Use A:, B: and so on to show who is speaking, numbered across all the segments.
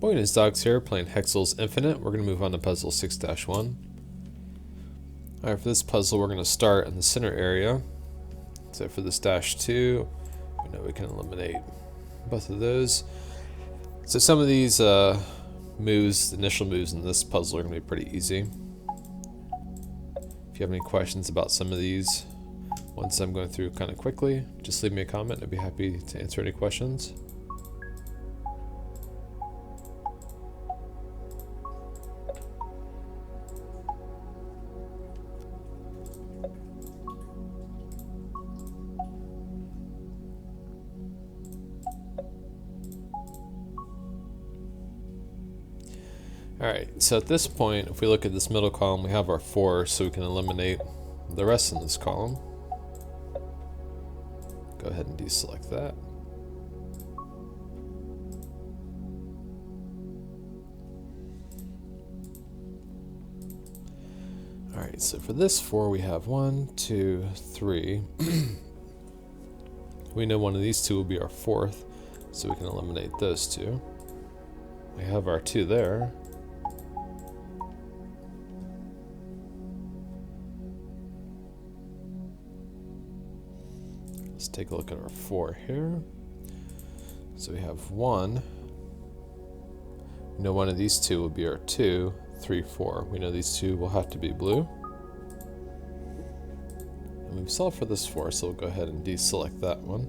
A: aboyandhisdogs here, playing Hexcells Infinite. We're going to move on to puzzle 6-1. Alright, for this puzzle we're going to start in the center area. So for this -2, we know we can eliminate both of those. So some of these initial moves in this puzzle are going to be pretty easy. If you have any questions about some of these, once I'm going through kind of quickly, just leave me a comment. I'd be happy to answer any questions. Alright, so at this point, if we look at this middle column, we have our 4, so we can eliminate the rest in this column. Go ahead and deselect that. Alright, so for this 4, we have 1, 2, 3. We know one of these two will be our 4th, so we can eliminate those two. We have our 2 there. Let's take a look at our 4 here. So we have 1. We know one of these two will be our 2, 3, 4. We know these two will have to be blue. And we've solved for this 4, so we'll go ahead and deselect that one.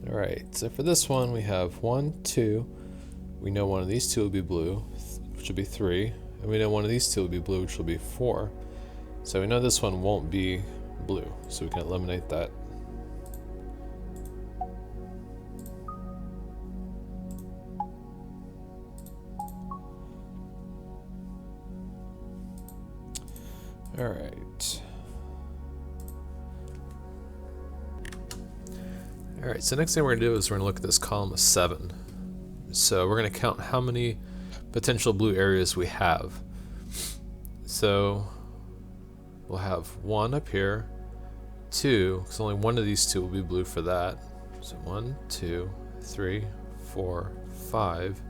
A: Alright, so for this one we have 1, 2. We know one of these two will be blue, which will be 3. And we know one of these two will be blue, which will be 4. So we know this one won't be blue, so we can eliminate that. Alright. Alright, so next thing we're going to do is we're going to look at this column of 7. So we're going to count how many potential blue areas we have. So we'll have 1 up here, 2, because only one of these two will be blue for that. So 1, 2, 3, 4, 5.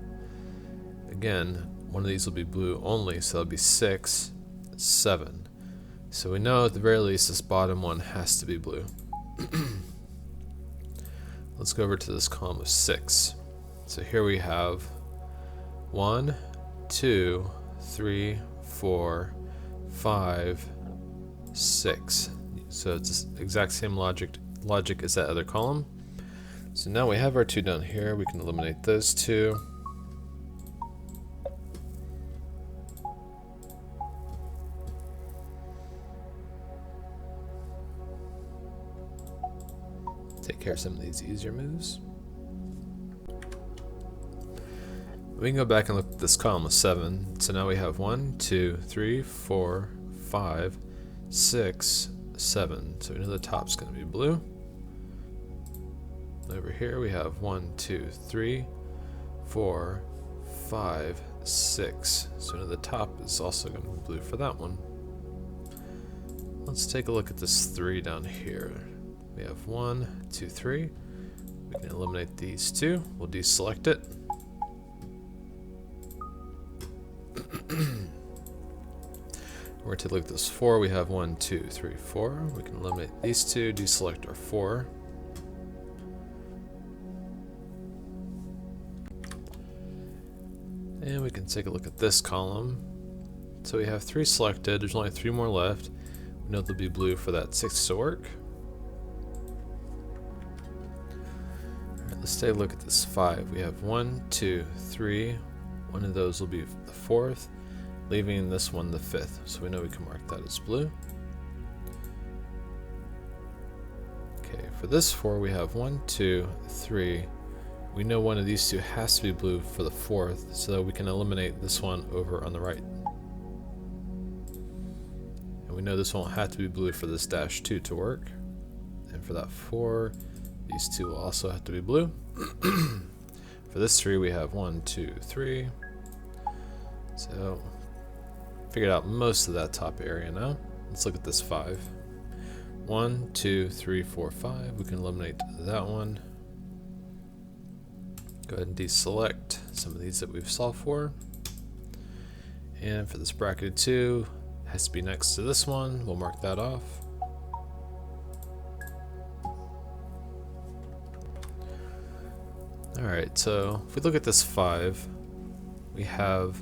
A: Again, one of these will be blue only, so that'll be 6, 7. So we know at the very least this bottom one has to be blue. Let's go over to this column of 6. So here we have 1, 2, 3, 4, 5, 6. So it's the exact same logic as that other column. So now we have our 2 down here. We can eliminate those 2. Take care of some of these easier moves. We can go back and look at this column of 7. So now we have 1, 2, 3, 4, 5, 6, 7. So we know the top's going to be blue. Over here we have 1, 2, 3, 4, 5, 6. So we know the top is also going to be blue for that one. Let's take a look at this 3 down here. We have 1, 2, 3. We can eliminate these 2. We'll deselect it. We're going to look at this 4. We have 1, 2, 3, 4. We can eliminate these 2, deselect our 4. And we can take a look at this column. So we have 3 selected. There's only 3 more left. We know they'll be blue for that 6 to work. Alright, let's take a look at this 5. We have 1, 2, 3. One of those will be the 4th. Leaving this one the 5th, so we know we can mark that as blue. Okay, for this 4 we have 1, 2, 3. We know one of these two has to be blue for the 4th, so we can eliminate this one over on the right. And we know this won't have to be blue for this -2 to work. And for that 4, these two will also have to be blue. For this 3 we have 1, 2, 3. So figured out most of that top area now. Let's look at this 5. 1, 2, 3, 4, 5. We can eliminate that one. Go ahead and deselect some of these that we've solved for. And for this bracketed 2, it has to be next to this one. We'll mark that off. Alright, so if we look at this 5, we have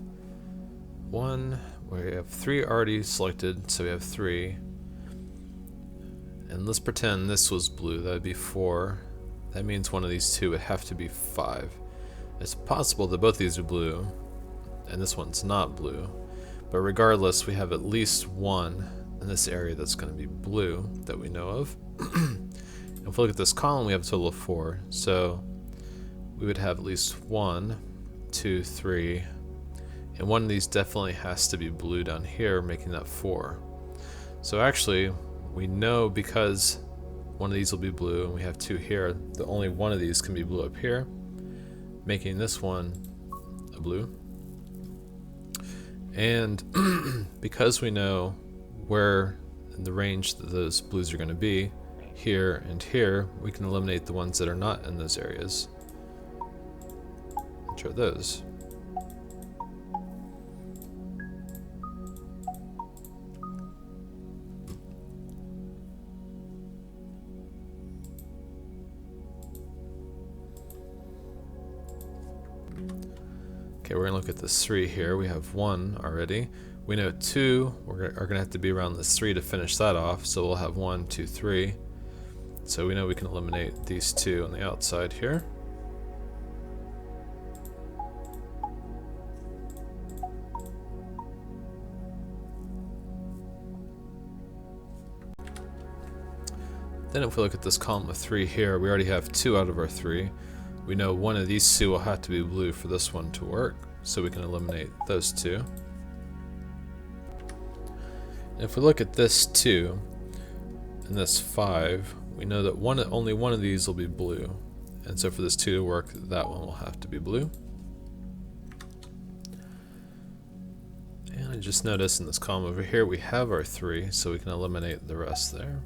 A: we have 3 already selected, so we have 3. And let's pretend this was blue, that would be 4. That means one of these 2 would have to be 5. It's possible that both these are blue, and this one's not blue. But regardless, we have at least one in this area that's going to be blue that we know of. If we look at this column, we have a total of 4. So we would have at least 1, 2, 3, and one of these definitely has to be blue down here, making that 4. So actually, we know because one of these will be blue and we have 2 here, that only one of these can be blue up here, making this one a blue. And because we know where in the range that those blues are going to be, here and here, we can eliminate the ones that are not in those areas, which are those. Okay, we're going to look at this 3 here. We have 1 already. We know 2 are going to have to be around this 3 to finish that off, so we'll have 1, 2, 3. So we know we can eliminate these 2 on the outside here. Then if we look at this column of 3 here, we already have 2 out of our 3. We know one of these 2 will have to be blue for this one to work, so we can eliminate those 2. And if we look at this 2 and this 5, we know that only one of these will be blue. And so for this 2 to work, that one will have to be blue. And I just noticed in this column over here, we have our 3, so we can eliminate the rest there.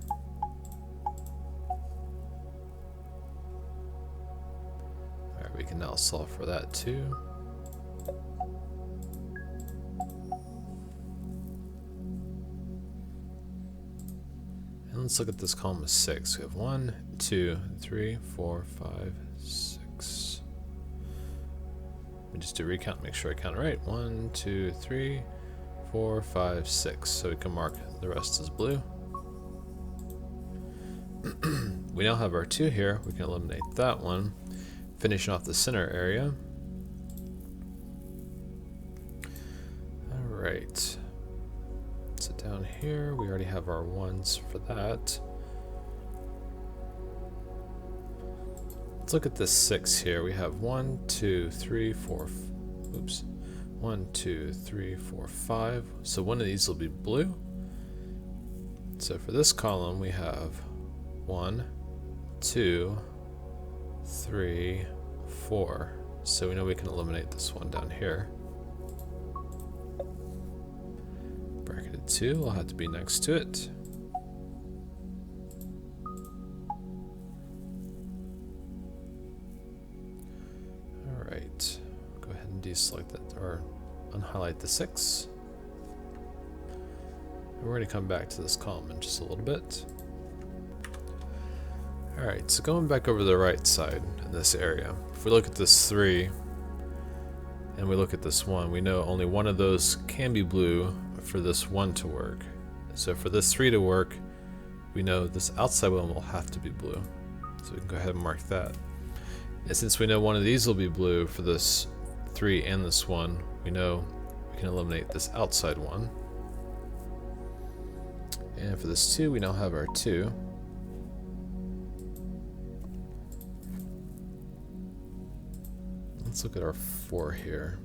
A: We can now solve for that too. And let's look at this column of 6. We have 1, 2, 3, 4, 5, 6. Let me just do a recount, make sure I count it right. 1, 2, 3, 4, 5, 6. So we can mark the rest as blue. We now have our 2 here. We can eliminate that one. Finishing off the center area. Alright. So down here, we already have our 1s for that. Let's look at this 6 here. We have 1, 2, 3, 4, oops. 1, 2, 3, 4, 5. So one of these will be blue. So for this column, we have 1, 2, 3, 4. So we know we can eliminate this one down here. Bracketed 2 will have to be next to it. Alright, go ahead and deselect that, or unhighlight the 6. And we're going to come back to this column in just a little bit. Alright, so going back over to the right side in this area, if we look at this 3 and we look at this 1, we know only one of those can be blue for this 1 to work. So for this 3 to work, we know this outside one will have to be blue. So we can go ahead and mark that. And since we know one of these will be blue for this 3 and this 1, we know we can eliminate this outside one. And for this 2, we now have our 2. Let's look at our 4 here.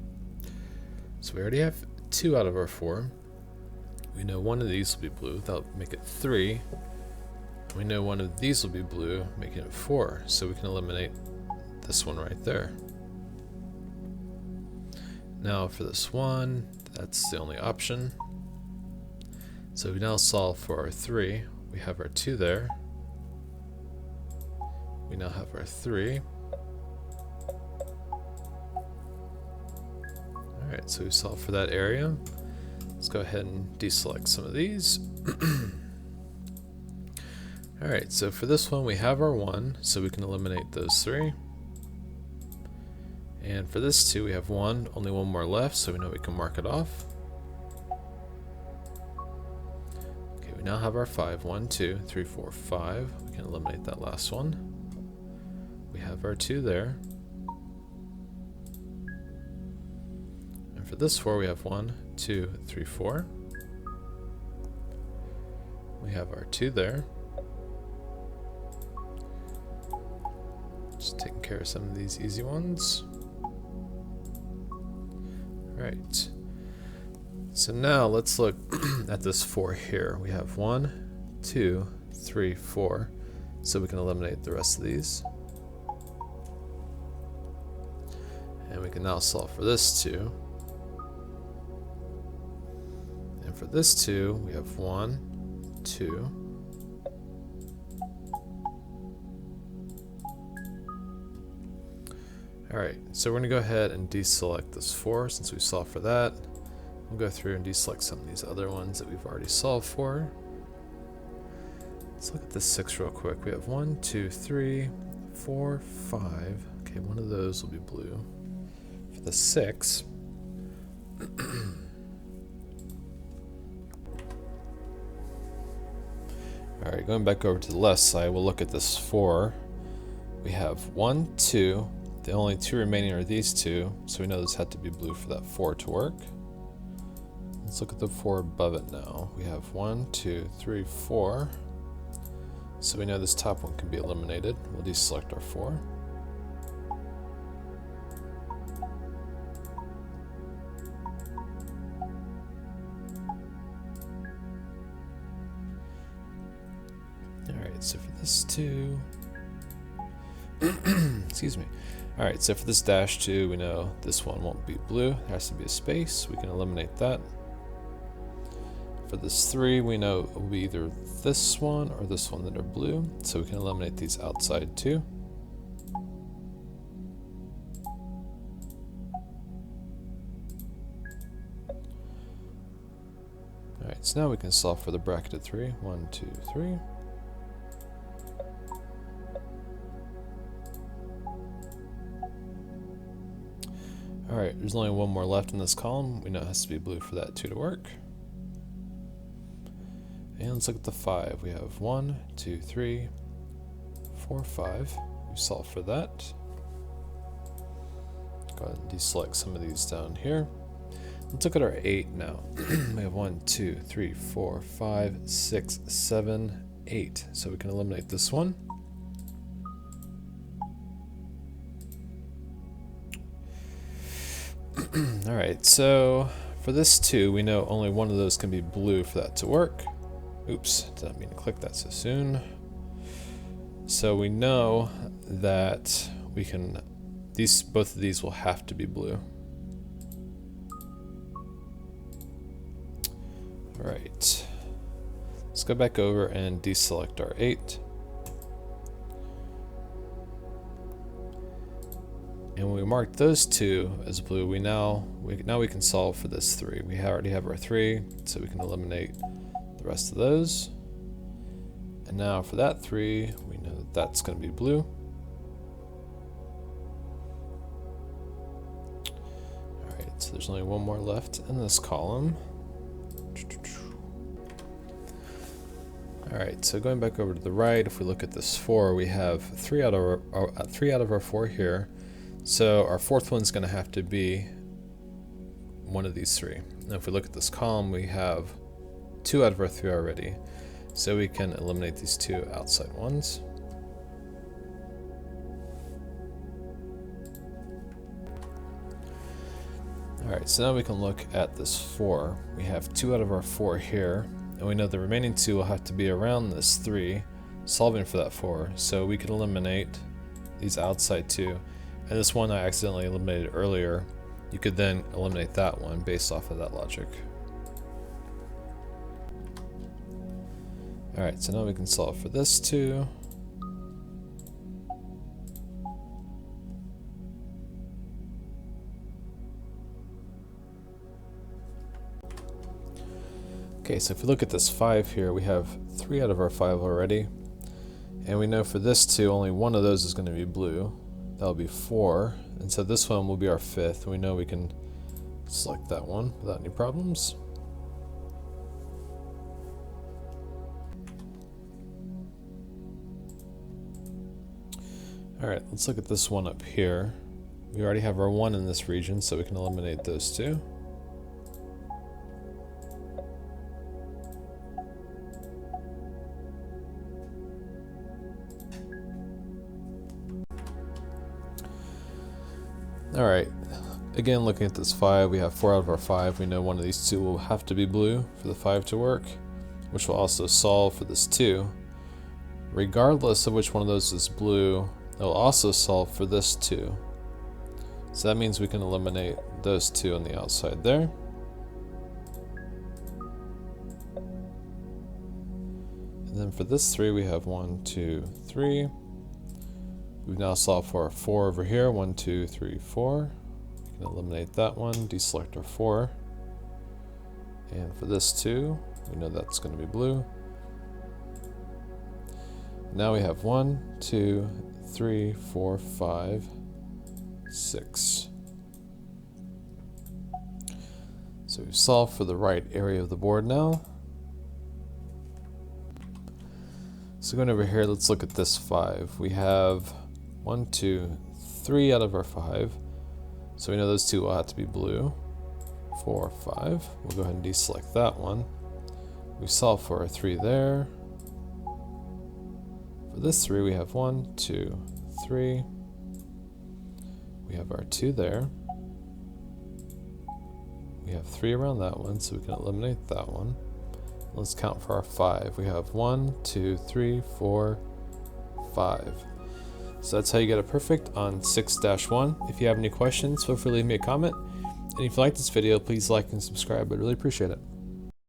A: So we already have 2 out of our 4. We know one of these will be blue, that'll make it 3. We know one of these will be blue, making it 4. So we can eliminate this one right there. Now for this 1, that's the only option. So we now solve for our 3. We have our 2 there. We now have our 3. Alright, so we solved for that area. Let's go ahead and deselect some of these. Alright, so for this one we have our 1, so we can eliminate those 3. And for this 2 we have 1, only 1 more left, so we know we can mark it off. Okay, we now have our 5. 1, 2, 3, 4, 5. We can eliminate that last one. We have our 2 there. And for this 4 we have 1, 2, 3, 4. We have our 2 there. Just taking care of some of these easy ones. Right. So now let's look at this 4 here. We have 1, 2, 3, 4. So we can eliminate the rest of these. And we can now solve for this 2. And for this 2, we have 1, 2. Alright, so we're going to go ahead and deselect this 4 since we solved for that. We'll go through and deselect some of these other ones that we've already solved for. Let's look at this 6 real quick. We have 1, 2, 3, 4, 5. Okay, one of those will be blue. For the 6, alright, going back over to the left side, we'll look at this 4. We have 1, 2. The only 2 remaining are these 2, so we know this had to be blue for that 4 to work. Let's look at the 4 above it now. We have 1, 2, 3, 4. So we know this top one can be eliminated. We'll deselect our 4. Alright, so for this 2... excuse me. Alright, so for this dash 2, we know this one won't be blue. There has to be a space. We can eliminate that. For this 3, we know it will be either this one or this one that are blue. So we can eliminate these outside too. Alright, so now we can solve for the bracketed 3. 1, 2, 3. Alright, there's only 1 more left in this column. We know it has to be blue for that 2 to work. And let's look at the 5. We have 1, 2, 3, 4, 5. We solve for that. Go ahead and deselect some of these down here. Let's look at our 8 now. We have 1, 2, 3, 4, 5, 6, 7, 8. So we can eliminate this one. Alright, so for this 2, we know only one of those can be blue for that to work. Oops, did not mean to click that so soon. So we know that we can, both of these will have to be blue. Alright, let's go back over and deselect our 8. And when we mark those 2 as blue, we can solve for this 3. We already have our 3, so we can eliminate the rest of those. And now for that 3, we know that that's going to be blue. Alright, so there's only 1 more left in this column. Alright, so going back over to the right, if we look at this 4, we have 3 out of our 4 here. So our 4th one's going to have to be one of these 3. Now if we look at this column, we have 2 out of our 3 already. So we can eliminate these 2 outside ones. Alright, so now we can look at this 4. We have 2 out of our 4 here, and we know the remaining 2 will have to be around this 3, solving for that 4. So we can eliminate these outside 2. And this one I accidentally eliminated earlier, you could then eliminate that one based off of that logic. Alright, so now we can solve for this 2. Okay, so if we look at this 5 here, we have 3 out of our 5 already. And we know for this 2, only one of those is going to be blue. That'll be 4. And so this one will be our 5th. We know we can select that one without any problems. Alright, let's look at this one up here. We already have our 1 in this region, so we can eliminate those 2. Alright, again looking at this 5, we have 4 out of our 5. We know one of these 2 will have to be blue for the 5 to work, which will also solve for this 2. Regardless of which one of those is blue, it will also solve for this 2. So that means we can eliminate those 2 on the outside there. And then for this 3, we have 1, 2, 3. We've now solved for our 4 over here. 1, 2, 3, 4. We can eliminate that one, deselect our 4. And for this 2, we know that's going to be blue. Now we have 1, 2, 3, 4, 5, 6. So we've solved for the right area of the board now. So going over here, let's look at this 5. We have 1, 2, 3 out of our 5. So we know those 2 will have to be blue. 4, 5. We'll go ahead and deselect that one. We solve for our 3 there. For this 3, we have 1, 2, 3. We have our 2 there. We have 3 around that one, so we can eliminate that one. Let's count for our 5. We have 1, 2, 3, 4, 5. So that's how you get it perfect on 6-1. If you have any questions, feel free to leave me a comment. And if you like this video, please like and subscribe. I'd really appreciate it.